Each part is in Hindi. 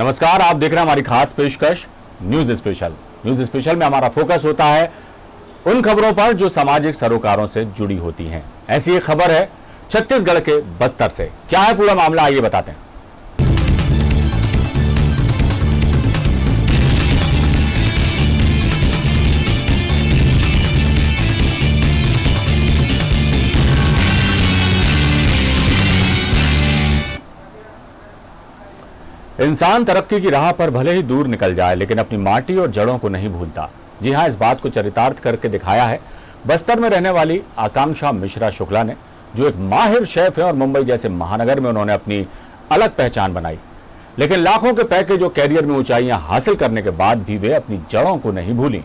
नमस्कार, आप देख रहे हैं हमारी खास पेशकश न्यूज स्पेशल। न्यूज स्पेशल में हमारा फोकस होता है उन खबरों पर जो सामाजिक सरोकारों से जुड़ी होती हैं। ऐसी एक खबर है छत्तीसगढ़ के बस्तर से। क्या है पूरा मामला, आइए बताते हैं। इंसान तरक्की की राह पर भले ही दूर निकल जाए, लेकिन अपनी माटी और जड़ों को नहीं भूलता। जी हां, इस बात को चरितार्थ करके दिखाया है बस्तर में रहने वाली आकांक्षा मिश्रा शुक्ला ने, जो एक माहिर शेफ है और मुंबई जैसे महानगर में उन्होंने अपनी अलग पहचान बनाई। लेकिन लाखों के पैकेज और कैरियर में ऊंचाइयां हासिल करने के बाद भी वे अपनी जड़ों को नहीं भूली।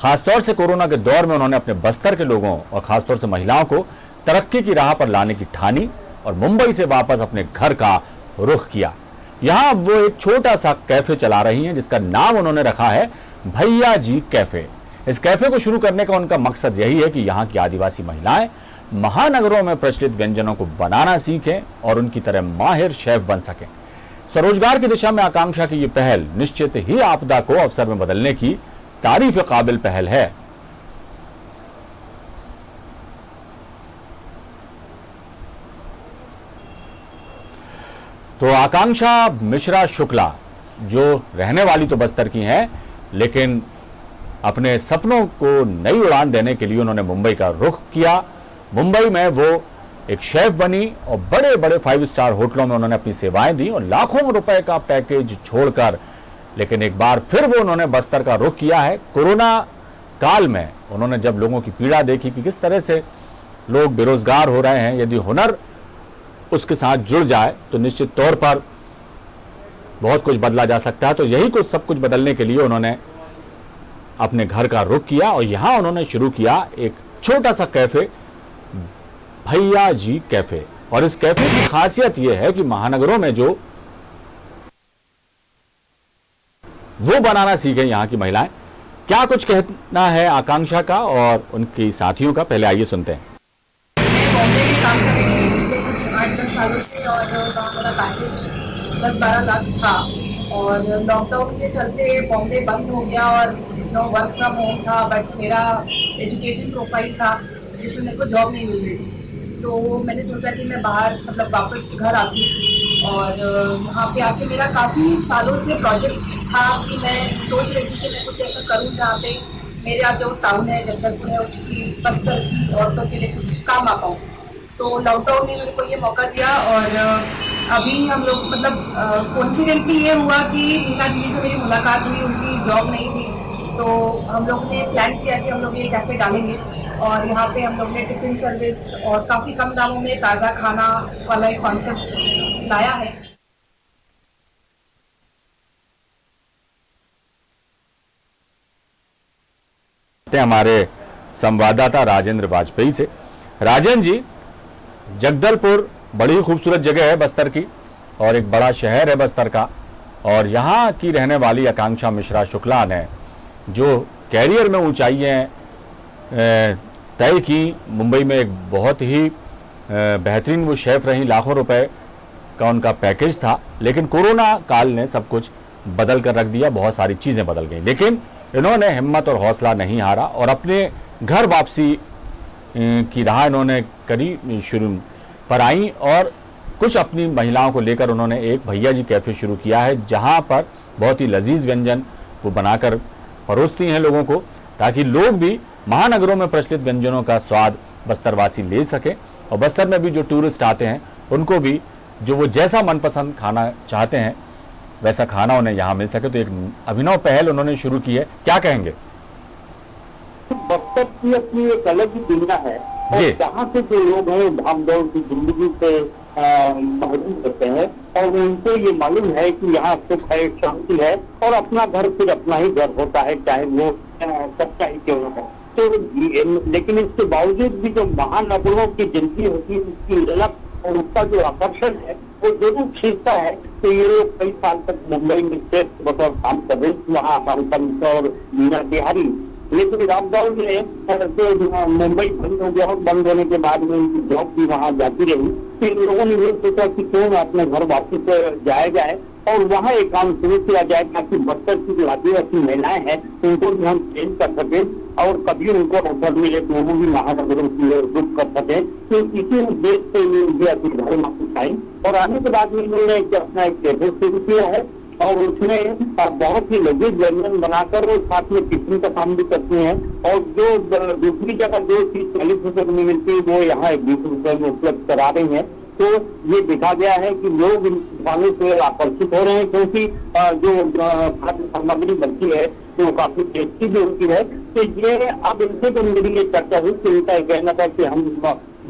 खासतौर से कोरोना के दौर में उन्होंने अपने बस्तर के लोगों और खासतौर से महिलाओं को तरक्की की राह पर लाने की ठानी और मुंबई से वापस अपने घर का रुख किया। यहाँ अब वो एक छोटा सा कैफे चला रही हैं, जिसका नाम उन्होंने रखा है भैया जी कैफे। इस कैफे को शुरू करने का उनका मकसद यही है कि यहाँ की आदिवासी महिलाएं महानगरों में प्रचलित व्यंजनों को बनाना सीखें और उनकी तरह माहिर शेफ बन सकें। स्वरोजगार की दिशा में आकांक्षा की ये पहल निश्चित ही आपदा को अवसर में बदलने की तारीफ काबिल पहल है। तो आकांक्षा मिश्रा शुक्ला जो रहने वाली तो बस्तर की हैं, लेकिन अपने सपनों को नई उड़ान देने के लिए उन्होंने मुंबई का रुख किया। मुंबई में वो एक शेफ बनी और बड़े बड़े 5 स्टार होटलों में उन्होंने अपनी सेवाएं दी और लाखों रुपए का पैकेज छोड़कर, लेकिन एक बार फिर वो उन्होंने बस्तर का रुख किया है। कोरोना काल में उन्होंने जब लोगों की पीड़ा देखी कि किस तरह से लोग बेरोजगार हो रहे हैं, यदि हुनर उसके साथ जुड़ जाए तो निश्चित तौर पर बहुत कुछ बदला जा सकता है। तो यही कुछ सब कुछ बदलने के लिए उन्होंने अपने घर का रुख किया और यहां उन्होंने शुरू किया एक छोटा सा कैफे, भैया जी कैफे। और इस कैफे की खासियत यह है कि महानगरों में जो वो बनाना सीखें यहाँ की महिलाएं। क्या कुछ कहना है आकांक्षा का और उनकी साथियों का, पहले आइए सुनते हैं। बॉम्बे में काम कर रही थी पिछले कुछ 8-10 सालों से और वहाँ मेरा पैकेज 10-12 लाख था और लॉकडाउन के चलते बॉम्बे बंद हो गया और वर्क फ्रॉम होम था, बट मेरा एजुकेशन प्रोफाइल था जिसमें मेरे को जॉब नहीं मिल रही थी। तो मैंने सोचा कि मैं बाहर वापस घर आती और यहाँ पे आके मेरा काफ़ी सालों से प्रोजेक्ट था कि मैं सोच रही थी कि मैं कुछ ऐसा करूँ जहाँ पे मेरे यहाँ जो टाउन है जगदलपुर है उसकी बस्तर की औरतों के लिए कुछ काम आ पाऊँ। तो लॉकडाउन ने मेरे को ये मौका दिया और अभी हम लोग कोइंसिडेंटली ये हुआ कि मीना जी से मेरी मुलाकात हुई, उनकी जॉब नहीं थी। तो हम लोग ने प्लान किया कि हम लोग ये कैफ़े डालेंगे और यहाँ पे हम लोग ने टिफ़िन सर्विस और काफ़ी कम दामों में ताज़ा खाना वाला एक कॉन्सेप्ट लाया है। हमारे संवाददाता राजेंद्र वाजपेयी से। राजेंद्र जी, जगदलपुर बड़ी खूबसूरत जगह है बस्तर की और एक बड़ा शहर है बस्तर का, और यहाँ की रहने वाली आकांक्षा मिश्रा शुक्ला ने जो कैरियर में ऊंचाइयाँ तय की, मुंबई में एक बहुत ही बेहतरीन वो शेफ रही, लाखों रुपए का उनका पैकेज था। लेकिन कोरोना काल ने सब कुछ बदल कर रख दिया, बहुत सारी चीज़ें बदल गई, लेकिन इन्होंने हिम्मत और हौसला नहीं हारा और अपने घर वापसी की राह इन्होंने करी शुरू पर आई और कुछ अपनी महिलाओं को लेकर उन्होंने एक भैया जी कैफ़े शुरू किया है, जहां पर बहुत ही लजीज व्यंजन वो बनाकर परोसती हैं लोगों को, ताकि लोग भी महानगरों में प्रचलित व्यंजनों का स्वाद बस्तरवासी ले सकें और बस्तर में भी जो टूरिस्ट आते हैं उनको भी जो वो जैसा मनपसंद खाना चाहते हैं वैसा खाना उन्हें यहाँ मिल सके। तो एक अभिनव पहल उन्होंने शुरू की है, क्या कहेंगे? बस्तर की अपनी एक अलग ही दुनिया है और जहाँ से जो लोग हैं भागदौड़ की जिंदगी से महरूम होते हैं और उनको ये मालूम है कि यहाँ सुख है, शांति है और अपना घर फिर अपना ही घर होता है, चाहे वो सबका ही क्यों हो। तो लेकिन इसके बावजूद भी जो महानगरों की जिंदगी होती है उसकी झलक और उसका जो आकर्षण है वो जरूर खींचता है। तो ये लोग कई साल तक मुंबई में शेफ बतौर काम कर रहे थे, वहाँ आकांक्षा और मीना बिहारी, लेकिन लॉकडाउन में मुंबई बंद हो गया और बंद होने के बाद में उनकी जॉब भी वहाँ जाती रही। फिर लोगों ने ये सोचा कि क्यों अपने घर वापस जाया जाए और वहाँ एक काम शुरू किया जाए ताकि बस्तर की जो आदिवासी महिलाएं हैं उनको भी हम ट्रेन कर सके और कभी उनको अवसर मिले तो वो भी महानगरों की ओर रुख कर सके। तो इसी उद्देश्य से ये अपने घर वापस आई और आने के बाद में इन्होंने अपना एक कैफे शुरू किया है और उसमें बहुत ही लजीज व्यंजन बनाकर वो साथ में टिफिन का काम भी करते हैं और जो दूसरी जगह जो चीज 40 रुपए में मिलती है वो यहाँ 20 रुपए में उपलब्ध करा रही है। तो ये देखा गया है कि लोग इन दुकानों से आकर्षित हो रहे हैं क्योंकि जो खाद्य सामग्री बनती है तो काफी टेस्टी भी होती है। तो ये अब इनसे तो मेरी ये चर्चा हुई कि इनका कहना था कि हम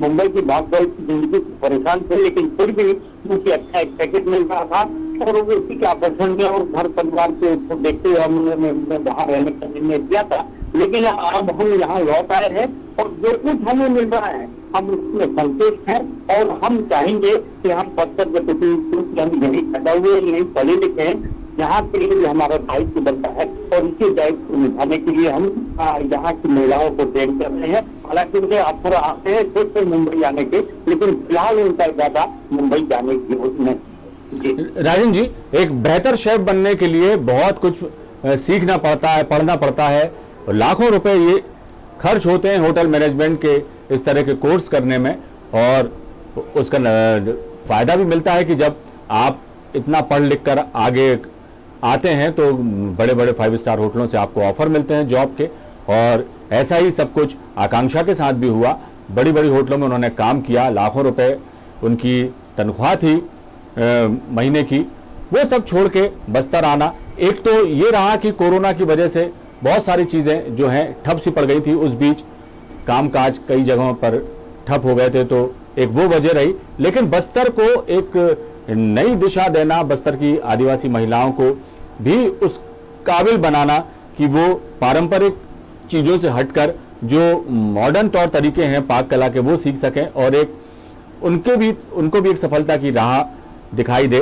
मुंबई की भागदौड़ की जिंदगी से परेशान थे लेकिन फिर भी उनकी अच्छा एक पैकेट मिल रहा था और वो उसी के आकर्षण में और घर परिवार को देखते हुए हमने वहाँ रहने का निर्णय किया था। लेकिन अब हम यहाँ लौट आए हैं और जो कुछ हमें मिल रहा है हम उसमें संतुष्ट हैं और हम चाहेंगे कि हम बस्तर के प्रति हम यही पैदा हुए यही पढ़े लिखे हैं यहाँ के लिए हमारा दायित्व बनता है और इसी दायित्व को निभाने के लिए हम यहाँ की महिलाओं को ट्रेन कर रहे हैं। हालांकि उन्हें अवसर आते हैं फिर से मुंबई आने के लेकिन फिलहाल उनका इरादा मुंबई जाने की योजना है। राजन जी, एक बेहतर शेफ बनने के लिए बहुत कुछ सीखना पड़ता है, पढ़ना पड़ता है और लाखों रुपए ये खर्च होते हैं होटल मैनेजमेंट के इस तरह के कोर्स करने में और उसका फायदा भी मिलता है कि जब आप इतना पढ़ लिख कर आगे आते हैं तो बड़े बड़े 5 स्टार होटलों से आपको ऑफर मिलते हैं जॉब के और ऐसा ही सब कुछ आकांक्षा के साथ भी हुआ। बड़ी बड़ी होटलों में उन्होंने काम किया, लाखों रुपए उनकी तनख्वाह थी महीने की, वो सब छोड़ के बस्तर आना। एक तो ये रहा कि कोरोना की वजह से बहुत सारी चीज़ें जो हैं ठप सी पड़ गई थी, उस बीच कामकाज कई जगहों पर ठप हो गए थे तो एक वो वजह रही। लेकिन बस्तर को एक नई दिशा देना, बस्तर की आदिवासी महिलाओं को भी उस काबिल बनाना कि वो पारंपरिक चीज़ों से हटकर जो मॉडर्न तौर तरीके हैं पाक कला के वो सीख सकें और एक उनको भी एक सफलता की राह दिखाई दे।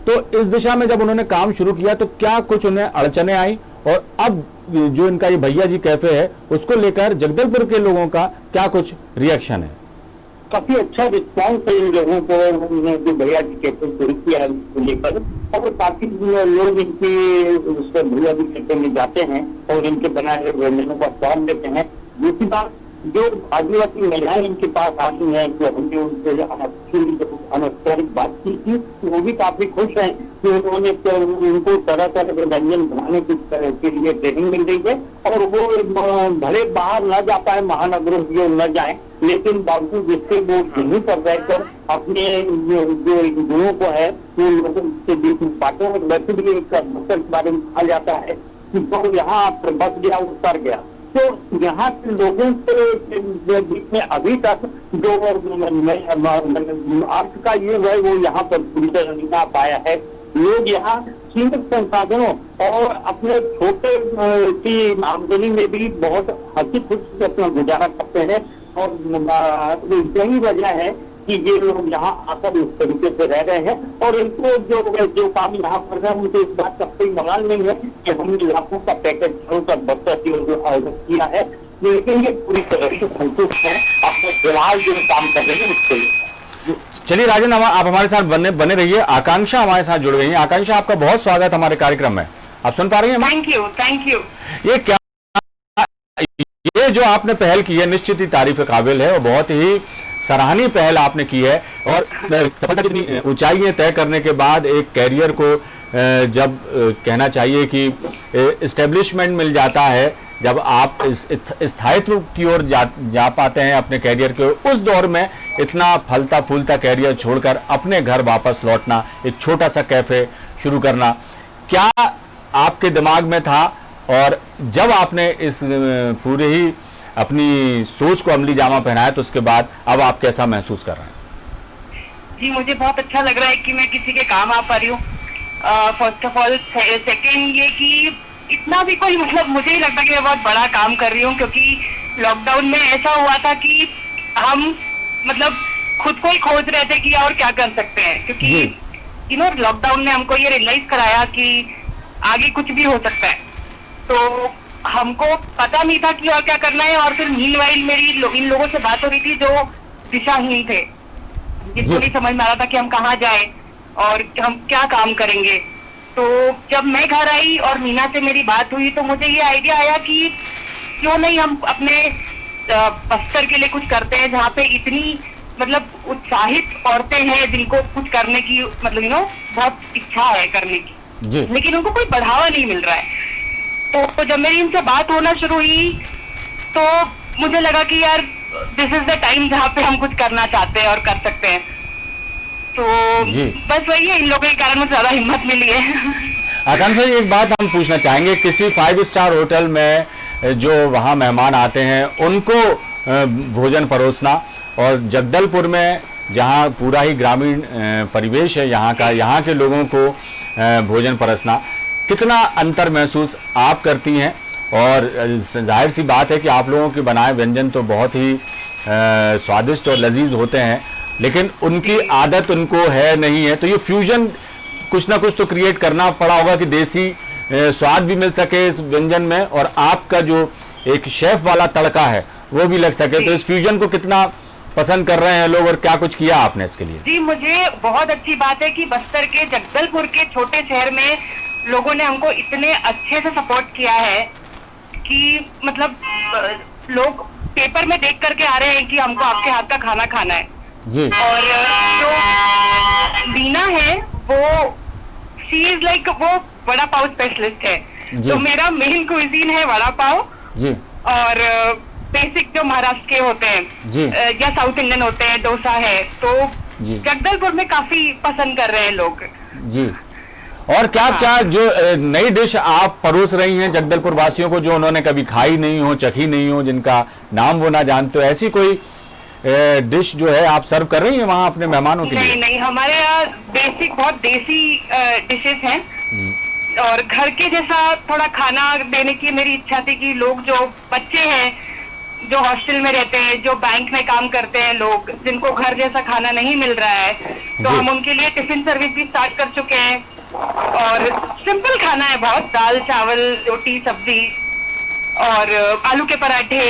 तो इस दिशा में जब उन्होंने काम शुरू किया तो क्या कुछ उन्हें अड़चने आई और अब जो इनका ये भैया जी कैफे है उसको लेकर जगदलपुर के लोगों का क्या कुछ रिएक्शन है? काफी अच्छा रिस्पॉन्स है इन लोगों को जो भैया जी कैफे शुरू किया है उसको लेकर और काफी लोग इनके उसके भैया जी कैफे में जाते हैं और इनके बनाए हुए व्यंजनों का स्वाद लेते हैं। दूसरी बात जो आदिवासी महिलाएं इनके पास आती हैं तो हमने उनसे अनौपचारिक बात की थी तो वो भी काफी खुश हैं कि उन्होंने उनको तरह तरह के व्यंजन बनाने के लिए ट्रेनिंग मिल रही है और वो भले बाहर न जा पाए, महानगरों की न जाए, लेकिन बावजूद जिससे वो यहीं पर रहकर अपने जो गुणों को है वो लोगों से बीच में पाते हैं। वैसे भी एक बस्तर के बारे में कहा जाता है कि तो यहाँ बस गया उतर गया। तो यहाँ के लोगों के बीच में अभी तक जो अर्थ का ये है वो यहाँ पर पूरी तरह नहीं आ पाया है। लोग यहाँ सीमित संसाधनों और अपने छोटे की आमदनी में भी बहुत हंसी खुशी से अपना गुजारा करते हैं और यही वजह है कि ये लोग यहाँ आकर इस तरीके से रह रहे हैं और इनको जो काम यहाँ कर रहे हैं उनको इस बात का कोई मलाल नहीं है कि हमने लाखों का पैकेज छोड़कर बस्तर की ओर आयोजन किया है, लेकिन ये पूरी तरह से संतुष्ट है अपने फिलहाल जो काम कर रहे हैं उसके लिए। चलिए राजन, आप हमारे साथ बने रहिए। आकांक्षा हमारे साथ जुड़ गई है। आकांक्षा, आपका बहुत स्वागत हमारे कार्यक्रम में। आप सुन पा रही हैं? Thank you. ये जो आपने पहल की है निश्चित ही तारीफ काबिल है और बहुत ही सराहनीय पहल आपने की है और सफलता की ऊंचाइयां तय करने के बाद एक कैरियर को जब कहना चाहिए कि एस्टेब्लिशमेंट मिल जाता है, जब आप इस स्थायित्व की ओर जा पाते हैं अपने कैरियर के, उस दौर में इतना फलता फूलता कैरियर छोड़कर अपने घर वापस लौटना, एक छोटा सा कैफे शुरू करना, क्या आपके दिमाग में था? और जब आपने इस पूरे ही अपनी सोच को अमली जामा पहनाया तो उसके बाद अब आप कैसा महसूस कर रहे हैं? जी, मुझे बहुत अच्छा लग रहा है कि मैं किसी के काम आ पा रही हूँ। फर्स्ट ऑफ ऑल, सेकेंड ये कि इतना भी कोई मतलब मुझे ही लगता है कि मैं बहुत बड़ा काम कर रही हूँ, क्योंकि लॉकडाउन में ऐसा हुआ था कि हम मतलब खुद को ही खोज रहे थे कि और क्या कर सकते हैं, क्योंकि लॉकडाउन ने हमको ये रियलाइज कराया कि आगे कुछ भी हो सकता है। तो हमको पता नहीं था कि और क्या करना है। और फिर मीनवाइल मेरी इन लोगों से बात हो रही थी जो दिशाहीन थे, जिनको नहीं समझ में आ रहा था कि हम कहाँ जाए। और हम क्या काम करेंगे। तो जब मैं घर आई और मीना से मेरी बात हुई तो मुझे ये आइडिया आया कि क्यों नहीं हम अपने बस्तर के लिए कुछ करते हैं, जहाँ पे इतनी मतलब उत्साहित औरतें हैं जिनको कुछ करने की मतलब बहुत इच्छा है करने की, लेकिन उनको कोई बढ़ावा नहीं मिल रहा है। तो जब मेरी इनसे बात होना शुरू हुई तो मुझे लगा कि यार दिस इज द टाइम जहाँ पे हम कुछ करना चाहते हैं और कर सकते हैं। तो बस वही है, इन लोगों के कारण मुझे ज्यादा हिम्मत मिली है। आकांक्षा जी, एक बात हम पूछना चाहेंगे, किसी 5 स्टार होटल में जो वहाँ मेहमान आते हैं उनको भोजन परोसना और जगदलपुर में जहाँ पूरा ही ग्रामीण परिवेश है यहाँ का, यहाँ के लोगों को भोजन परोसना, कितना अंतर महसूस आप करती हैं? और जाहिर सी बात है कि आप लोगों के बनाए व्यंजन तो बहुत ही स्वादिष्ट और लजीज होते हैं, लेकिन उनकी आदत उनको है नहीं है, तो ये फ्यूजन कुछ ना कुछ तो क्रिएट करना पड़ा होगा कि देसी स्वाद भी मिल सके इस व्यंजन में और आपका जो एक शेफ वाला तड़का है वो भी लग सके। तो इस फ्यूजन को कितना पसंद कर रहे हैं लोग और क्या कुछ किया आपने इसके लिए? जी, मुझे बहुत अच्छी बात है कि बस्तर के जगदलपुर के छोटे शहर में लोगों ने हमको इतने अच्छे से सपोर्ट किया है कि मतलब लोग पेपर में देख करके आ रहे हैं कि हमको आपके हाथ का खाना खाना है जी। और जो बीना है वो शी इज लाइक वो वड़ा पाव स्पेशलिस्ट है, तो मेरा मेन क्विजीन है वड़ा पाव जी। और बेसिक जो महाराष्ट्र के होते हैं जी। या साउथ इंडियन होते हैं, डोसा है, तो जगदलपुर में काफी पसंद कर रहे हैं लोग जी। और क्या क्या जो नई डिश आप परोस रही हैं जगदलपुर वासियों को, जो उन्होंने कभी खाई नहीं हो, चखी नहीं हो, जिनका नाम वो ना जानते हो, ऐसी कोई डिश जो है आप सर्व कर रही हैं वहाँ अपने मेहमानों के लिए? नहीं, हमारे यहाँ बेसिक बहुत देसी डिशेस हैं और घर के जैसा थोड़ा खाना देने की मेरी इच्छा थी कि लोग जो बच्चे हैं जो हॉस्टल में रहते हैं, जो बैंक में काम करते हैं, लोग जिनको घर जैसा खाना नहीं मिल रहा है, तो हम उनके लिए टिफिन सर्विस भी स्टार्ट कर चुके हैं। और सिंपल खाना है बहुत, दाल चावल रोटी सब्जी और आलू के पराठे,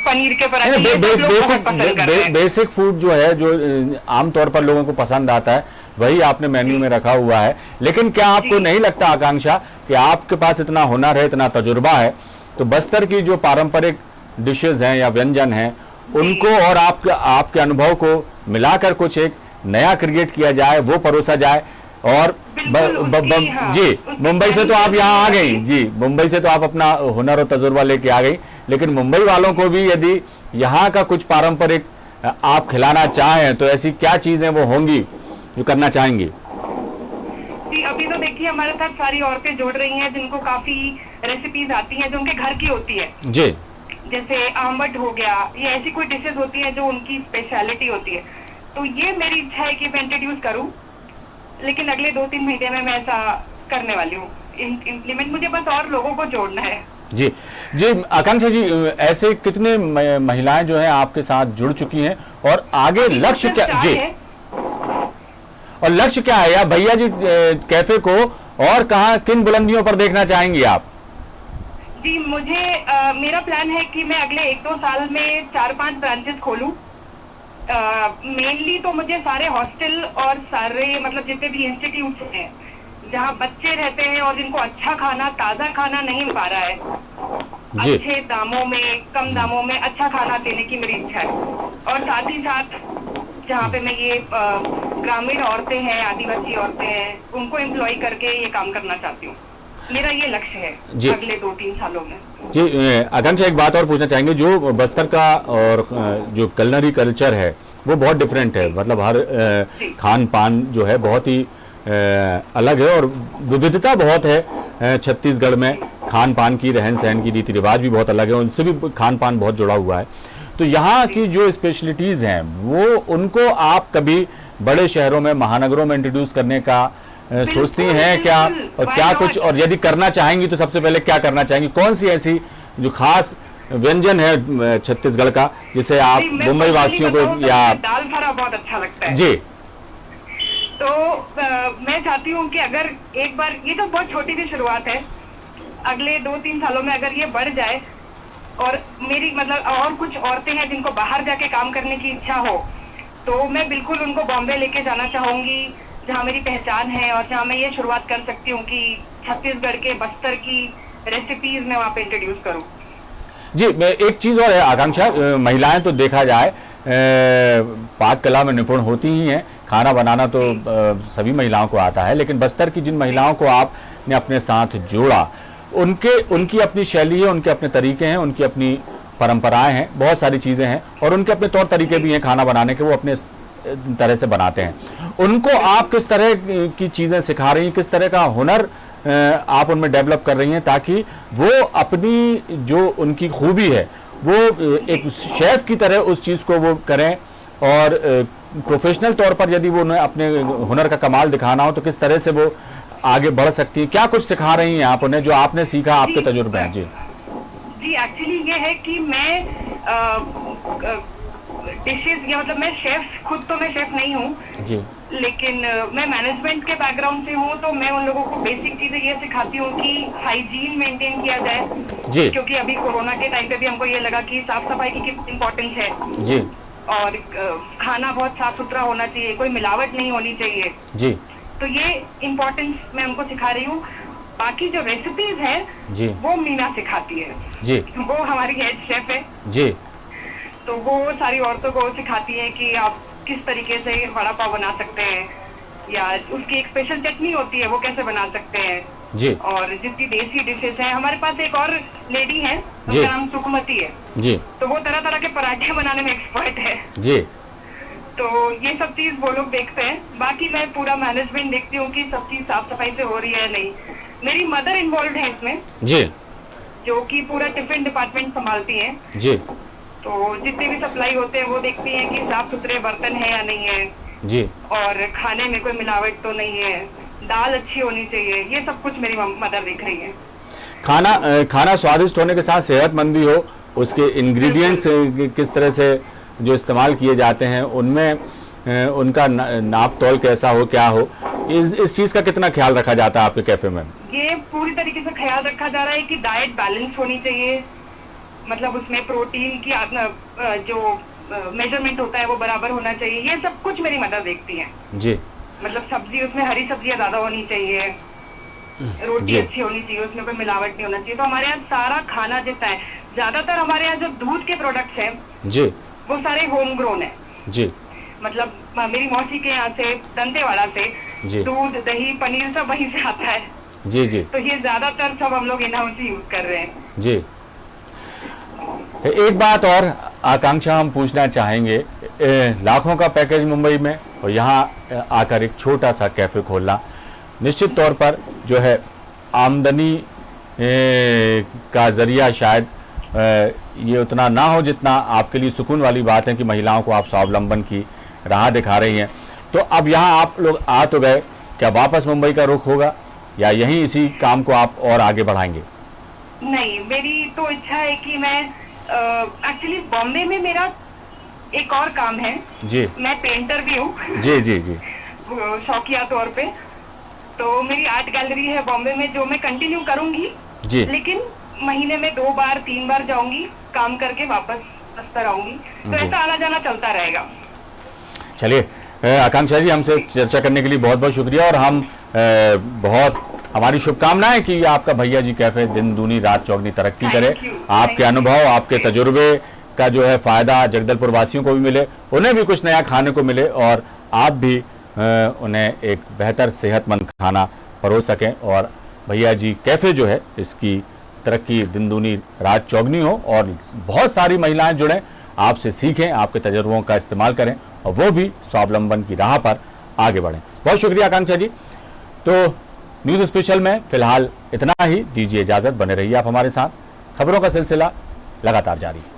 पनीर के पराठे, बेसिक फूड जो है जो आमतौर पर लोगों को पसंद आता है वही आपने मेन्यू में रखा हुआ है। लेकिन क्या आपको नहीं लगता आकांक्षा कि आपके पास इतना हुनर है, इतना तजुर्बा है, तो बस्तर की जो पारंपरिक डिशेज हैं या व्यंजन हैं उनको और आपके अनुभव को मिलाकर कुछ एक नया क्रिएट किया जाए, वो परोसा जाए? और जी, मुंबई से तो आप यहाँ आ गई जी, मुंबई से तो आप अपना हुनर और तजुर्बा लेके आ गई, लेकिन मुंबई वालों को भी यदि यहाँ का कुछ पारंपरिक आप खिलाना चाहें तो ऐसी क्या चीजें वो होंगी जो करना चाहेंगी? जी, अभी तो देखिए हमारे साथ सारी औरतें जुड़ रही हैं जिनको काफी रेसिपीज आती हैं जो उनके घर की होती है जी, जैसे आमबट हो गया, ये ऐसी कोई डिशेज होती है जो उनकी स्पेशलिटी होती है। तो ये मेरी इच्छा है कि मैं इंट्रोड्यूस करूं, लेकिन अगले 2-3 महीने में मैं ऐसा करने वाली हूँ इम्प्लीमेंट। मुझे बस और लोगों को जोड़ना है। जी जी। आकांक्षा जी, ऐसे कितने महिलाएं जो हैं आपके साथ जुड़ चुकी हैं और आगे लक्ष्य क्या जी और लक्ष्य क्या है? या भैया जी कैफे को और कहाँ किन बुलंदियों पर देखना चाहेंगी आप? जी, मुझे मेरा प्लान है कि मैं अगले 1-2 साल में 4-5 ब्रांचेस खोलूं। मेनली तो मुझे सारे हॉस्टल और सारे मतलब जितने भी इंस्टीट्यूट हैं जहाँ बच्चे रहते हैं और जिनको अच्छा खाना, ताजा खाना नहीं मिल पा रहा है, अच्छे दामों में, कम दामों में अच्छा खाना देने की मेरी इच्छा है। और साथ ही साथ जहाँ पे मैं ये ग्रामीण औरतें हैं, आदिवासी औरतें हैं, उनको एम्प्लॉय करके ये काम करना चाहती हूँ। मेरा ये लक्ष्य है अगले 2-3 सालों में। जी आकांक्षा, एक बात और पूछना चाहेंगे, जो बस्तर का और जो कलनरी कल्चर है वो बहुत डिफरेंट है, मतलब हर खान पान जो है बहुत ही अलग है और विविधता बहुत है। छत्तीसगढ़ में खान पान की, रहन सहन की, रीति रिवाज भी बहुत अलग है, उनसे भी खान पान बहुत जुड़ा हुआ है। तो यहाँ की जो स्पेशलिटीज हैं वो उनको आप कभी बड़े शहरों में, महानगरों में इंट्रोड्यूस करने का सोचती हैं क्या? और क्या कुछ, और यदि करना चाहेंगी तो सबसे पहले क्या करना चाहेंगी? कौन सी ऐसी जो खास व्यंजन है छत्तीसगढ़ का जिसे आप मुंबई वासियों को? या दाल फ्राई बहुत अच्छा लगता है जी। तो मैं चाहती हूँ कि अगर एक बार, ये तो बहुत छोटी सी शुरुआत है, अगले 2-3 सालों में अगर ये बढ़ जाए और मेरी मतलब और कुछ औरतें हैं जिनको बाहर जाके काम करने की इच्छा हो, तो मैं बिल्कुल उनको बॉम्बे लेके जाना चाहूंगी, जहाँ मेरी पहचान है और जहाँ मैं ये शुरुआत कर सकती हूँ कि छत्तीसगढ़ के बस्तर की रेसिपीज मैं वहाँ पे इंट्रोड्यूस करूँ। जी, मैं एक चीज़ और है आकांक्षा, महिलाएं तो देखा जाए पाक कला में निपुण होती ही हैं, खाना बनाना तो सभी महिलाओं को आता है, लेकिन बस्तर की जिन महिलाओं को आपने अपने साथ जोड़ा, उनकी अपनी शैली है, उनके अपने तरीके हैं, उनकी अपनी परंपराएं हैं, बहुत सारी चीज़ें हैं और उनके अपने तौर तरीके भी हैं खाना बनाने के, वो अपने तरह से बनाते हैं। उनको आप किस तरह की चीज़ें सिखा रही हैं, किस तरह का हुनर आप उनमें डेवलप कर रही हैं ताकि वो अपनी जो उनकी खूबी है वो एक शेफ की तरह उस चीज़ को वो करें और प्रोफेशनल तौर पर यदि वो उन्हें अपने हुनर का कमाल दिखाना हो तो किस तरह से वो आगे बढ़ सकती है? क्या कुछ सिखा रही हैं आप उन्हें जो आपने सीखा, आपके तजुर्बे हैं? जी जी, एक्चुअली ये है कि मैं डिशेज या मतलब मैं शेफ, खुद तो मैं शेफ नहीं हूँ जी, लेकिन मैं मैनेजमेंट के बैकग्राउंड से हूँ, तो मैं उन लोगों को बेसिक चीजें ये सिखाती हूँ कि हाइजीन मेंटेन किया जाए जी, क्योंकि अभी कोरोना के टाइम पे भी हमको ये लगा कि साफ सफाई की कितनी इम्पोर्टेंस है जी, और खाना बहुत साफ सुथरा होना चाहिए, कोई मिलावट नहीं होनी चाहिए। जी, तो ये इम्पोर्टेंस मैं उनको सिखा रही हूँ। बाकी जो रेसिपीज हैं जी, वो मीना सिखाती है, जी, वो हमारी हेड शेफ है, जी, तो वो सारी औरतों को सिखाती है कि आप किस तरीके से वड़ा पाव बना सकते हैं या उसकी एक स्पेशल चटनी होती है वो कैसे बना सकते हैं। जी, और जितनी देसी डिशेज हैं, हमारे पास एक और लेडी है, जी, उसका नाम सुखमती है, जी, तो वो तरह तरह के पराठे बनाने में एक्सपर्ट है। जी, तो ये सब चीज वो लोग देखते हैं, बाकी मैं पूरा मैनेजमेंट देखती हूँ कि सब चीज साफ सफाई से हो रही है नहीं। मेरी मदर इन्वॉल्व है इसमें, जी, जो कि पूरा टिफिन डिपार्टमेंट संभालती हैं, जी, तो जितने भी सप्लाई होते हैं वो देखती हैं कि साफ सुथरे बर्तन है या नहीं है जी, और खाने में कोई मिलावट तो नहीं है, दाल अच्छी होनी चाहिए, ये सब कुछ मेरी मदर देख रही है। खाना स्वादिष्ट होने के साथ सेहतमंद भी हो, उसके इंग्रेडिएंट्स किस तरह से जो इस्तेमाल किए जाते हैं उनमें उनका नाप तौल कैसा हो, क्या हो, इस चीज़ का कितना ख्याल रखा जाता है आपके कैफे में? ये पूरी तरीके से ख्याल रखा जा रहा है कि डाइट बैलेंस होनी चाहिए, मतलब उसमें प्रोटीन की जो मेजरमेंट होता है वो बराबर होना चाहिए, ये सब कुछ मेरी मदर देखती है। जी, मतलब सब्जी, उसमें हरी सब्जियां ज्यादा होनी चाहिए, रोटी जी, अच्छी होनी चाहिए, उसमें कोई मिलावट नहीं होना चाहिए। तो हमारे यहाँ सारा खाना जितना है, ज्यादातर हमारे यहाँ जो दूध के प्रोडक्ट्स हैं जी, वो सारे होम ग्रोन है, जी, मतलब मेरी मौसी के यहाँ से, दंतेवाड़ा से जी, दूध दही पनीर सब वहीं से आता है, जी, जी, तो ये ज्यादातर सब हम लोग इन हाउस यूज कर रहे हैं। जी। एक बात और आकांक्षा हम पूछना चाहेंगे, लाखों का पैकेज मुंबई में और यहाँ आकर एक छोटा सा कैफे खोलना निश्चित तौर पर जो है आमदनी का जरिया शायद ये उतना ना हो जितना आपके लिए सुकून वाली बात है कि महिलाओं को आप स्वावलंबन की राह दिखा रही हैं। तो अब यहाँ आप लोग आ तो गए, क्या वापस मुंबई का रुख होगा या यहीं इसी काम को आप और आगे बढ़ाएंगे? नहीं, मेरी तो इच्छा है कि मैं एक्चुअली बॉम्बे में मेरा एक और काम है जी, मैं पेंटर भी हूँ जी, जी, जी, शौकिया तौर पे, तो मेरी आर्ट गैलरी है बॉम्बे में जो मैं कंटिन्यू करूंगी जी, लेकिन महीने में 2 बार 3 बार जाऊंगी, काम करके वापस बस्तर आऊंगी, तो जी। ऐसा आना जाना चलता रहेगा। चलिए आकांक्षा जी, हमसे चर्चा करने के लिए बहुत बहुत शुक्रिया और हम बहुत हमारी शुभकामनाएं कि आपका भैया जी कैफे दिन दूनी रात चौगनी तरक्की करे, Thank you. आपके अनुभव, आपके तजुर्बे का जो है फायदा जगदलपुर वासियों को भी मिले, उन्हें भी कुछ नया खाने को मिले और आप भी उन्हें एक बेहतर सेहतमंद खाना परोस सकें और भैया जी कैफे जो है इसकी तरक्की दिन दूनी रात चौगनी हो और बहुत सारी महिलाएं जुड़ें, आपसे सीखें, आपके तजुर्बों का इस्तेमाल करें और वो भी स्वावलंबन की राह पर आगे बढ़ें। बहुत शुक्रिया आकांक्षा जी। तो न्यूज़ स्पेशल में फिलहाल इतना ही, दीजिए इजाज़त, बने रहिए आप हमारे साथ, खबरों का सिलसिला लगातार जारी है।